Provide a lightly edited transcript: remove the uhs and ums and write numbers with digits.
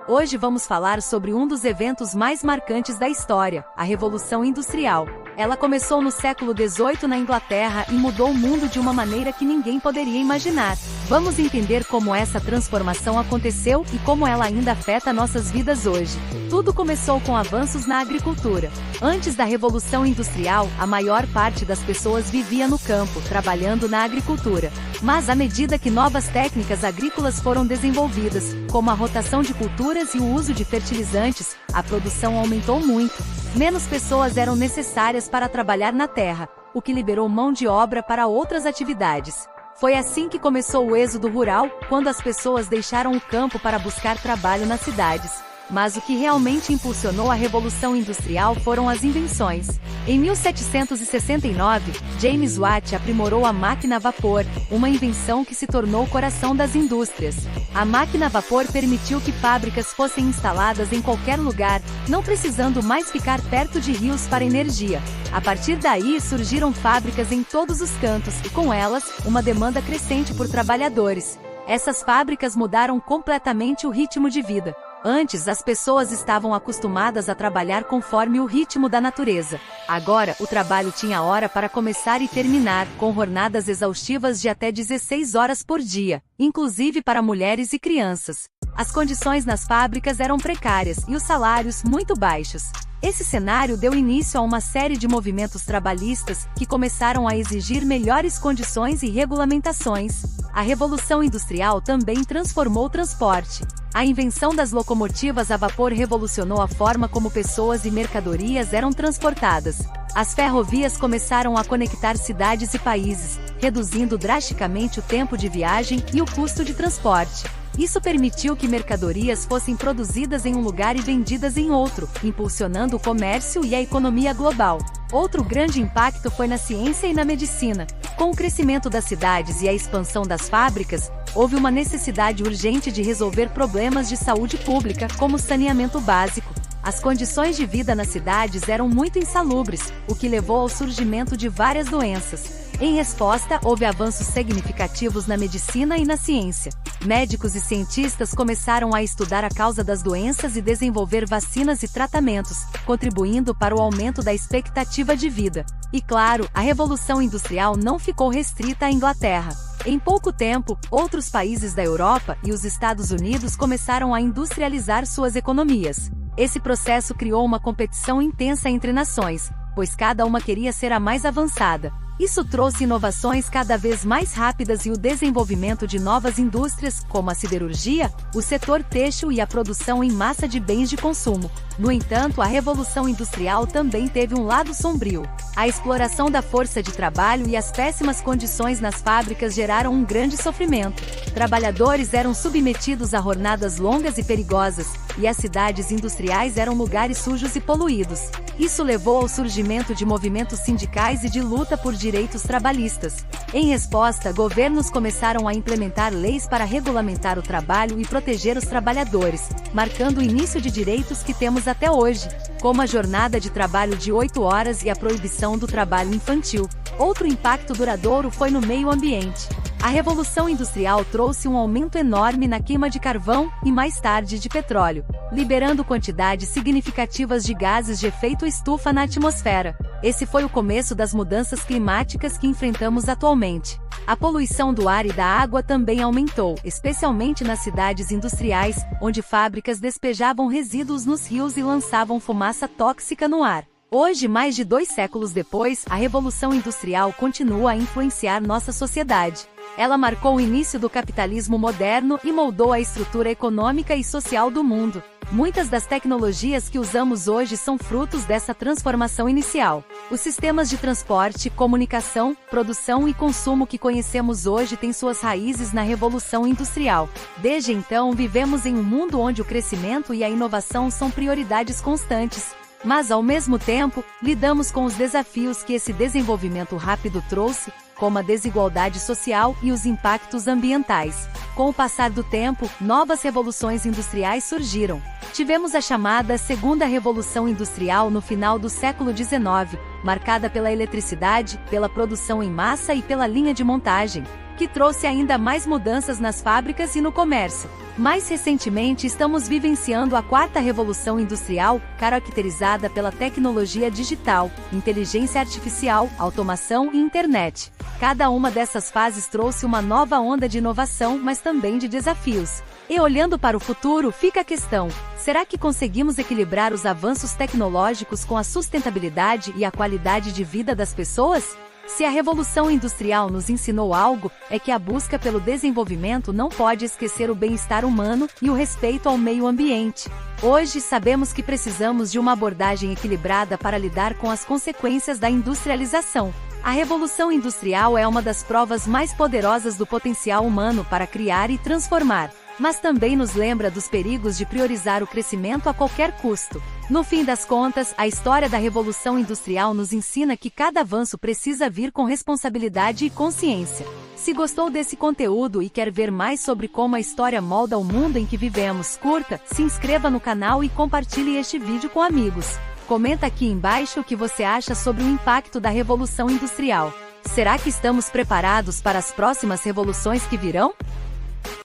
Hoje vamos falar sobre um dos eventos mais marcantes da história, a Revolução Industrial. Ela começou no século XVIII na Inglaterra e mudou o mundo de uma maneira que ninguém poderia imaginar. Vamos entender como essa transformação aconteceu e como ela ainda afeta nossas vidas hoje. Tudo começou com avanços na agricultura. Antes da Revolução Industrial, a maior parte das pessoas vivia no campo, trabalhando na agricultura. Mas à medida que novas técnicas agrícolas foram desenvolvidas, como a rotação de culturas e o uso de fertilizantes, a produção aumentou muito. Menos pessoas eram necessárias para trabalhar na terra, o que liberou mão de obra para outras atividades. Foi assim que começou o êxodo rural, quando as pessoas deixaram o campo para buscar trabalho nas cidades. Mas o que realmente impulsionou a Revolução Industrial foram as invenções. Em 1769, James Watt aprimorou a máquina a vapor, uma invenção que se tornou o coração das indústrias. A máquina a vapor permitiu que fábricas fossem instaladas em qualquer lugar, não precisando mais ficar perto de rios para energia. A partir daí surgiram fábricas em todos os cantos e, com elas, uma demanda crescente por trabalhadores. Essas fábricas mudaram completamente o ritmo de vida. Antes, as pessoas estavam acostumadas a trabalhar conforme o ritmo da natureza. Agora, o trabalho tinha hora para começar e terminar, com jornadas exaustivas de até 16 horas por dia, inclusive para mulheres e crianças. As condições nas fábricas eram precárias e os salários muito baixos. Esse cenário deu início a uma série de movimentos trabalhistas que começaram a exigir melhores condições e regulamentações. A Revolução Industrial também transformou o transporte. A invenção das locomotivas a vapor revolucionou a forma como pessoas e mercadorias eram transportadas. As ferrovias começaram a conectar cidades e países, reduzindo drasticamente o tempo de viagem e o custo de transporte. Isso permitiu que mercadorias fossem produzidas em um lugar e vendidas em outro, impulsionando o comércio e a economia global. Outro grande impacto foi na ciência e na medicina. Com o crescimento das cidades e a expansão das fábricas, houve uma necessidade urgente de resolver problemas de saúde pública, como saneamento básico. As condições de vida nas cidades eram muito insalubres, o que levou ao surgimento de várias doenças. Em resposta, houve avanços significativos na medicina e na ciência. Médicos e cientistas começaram a estudar a causa das doenças e desenvolver vacinas e tratamentos, contribuindo para o aumento da expectativa de vida. E claro, a Revolução Industrial não ficou restrita à Inglaterra. Em pouco tempo, outros países da Europa e os Estados Unidos começaram a industrializar suas economias. Esse processo criou uma competição intensa entre nações, pois cada uma queria ser a mais avançada. Isso trouxe inovações cada vez mais rápidas e o desenvolvimento de novas indústrias, como a siderurgia, o setor têxtil e a produção em massa de bens de consumo. No entanto, a Revolução Industrial também teve um lado sombrio. A exploração da força de trabalho e as péssimas condições nas fábricas geraram um grande sofrimento. Trabalhadores eram submetidos a jornadas longas e perigosas, e as cidades industriais eram lugares sujos e poluídos. Isso levou ao surgimento de movimentos sindicais e de luta por direitos trabalhistas. Em resposta, governos começaram a implementar leis para regulamentar o trabalho e proteger os trabalhadores, marcando o início de direitos que temos até hoje, como a jornada de trabalho de 8 horas e a proibição do trabalho infantil. Outro impacto duradouro foi no meio ambiente. A Revolução Industrial trouxe um aumento enorme na queima de carvão e mais tarde de petróleo, liberando quantidades significativas de gases de efeito estufa na atmosfera. Esse foi o começo das mudanças climáticas que enfrentamos atualmente. A poluição do ar e da água também aumentou, especialmente nas cidades industriais, onde fábricas despejavam resíduos nos rios e lançavam fumaça tóxica no ar. Hoje, mais de 2 séculos depois, a Revolução Industrial continua a influenciar nossa sociedade. Ela marcou o início do capitalismo moderno e moldou a estrutura econômica e social do mundo. Muitas das tecnologias que usamos hoje são frutos dessa transformação inicial. Os sistemas de transporte, comunicação, produção e consumo que conhecemos hoje têm suas raízes na Revolução Industrial. Desde então, vivemos em um mundo onde o crescimento e a inovação são prioridades constantes. Mas, ao mesmo tempo, lidamos com os desafios que esse desenvolvimento rápido trouxe, como a desigualdade social e os impactos ambientais. Com o passar do tempo, novas revoluções industriais surgiram. Tivemos a chamada Segunda Revolução Industrial no final do século XIX, marcada pela eletricidade, pela produção em massa e pela linha de montagem. que trouxe ainda mais mudanças nas fábricas e no comércio. Mais recentemente, estamos vivenciando a quarta revolução industrial, caracterizada pela tecnologia digital, inteligência artificial, automação e internet. Cada uma dessas fases trouxe uma nova onda de inovação, mas também de desafios. E olhando para o futuro, fica a questão: será que conseguimos equilibrar os avanços tecnológicos com a sustentabilidade e a qualidade de vida das pessoas? Se a Revolução Industrial nos ensinou algo, é que a busca pelo desenvolvimento não pode esquecer o bem-estar humano e o respeito ao meio ambiente. Hoje sabemos que precisamos de uma abordagem equilibrada para lidar com as consequências da industrialização. A Revolução Industrial é uma das provas mais poderosas do potencial humano para criar e transformar, mas também nos lembra dos perigos de priorizar o crescimento a qualquer custo. No fim das contas, a história da Revolução Industrial nos ensina que cada avanço precisa vir com responsabilidade e consciência. Se gostou desse conteúdo e quer ver mais sobre como a história molda o mundo em que vivemos, curta, se inscreva no canal e compartilhe este vídeo com amigos. Comenta aqui embaixo o que você acha sobre o impacto da Revolução Industrial. Será que estamos preparados para as próximas revoluções que virão?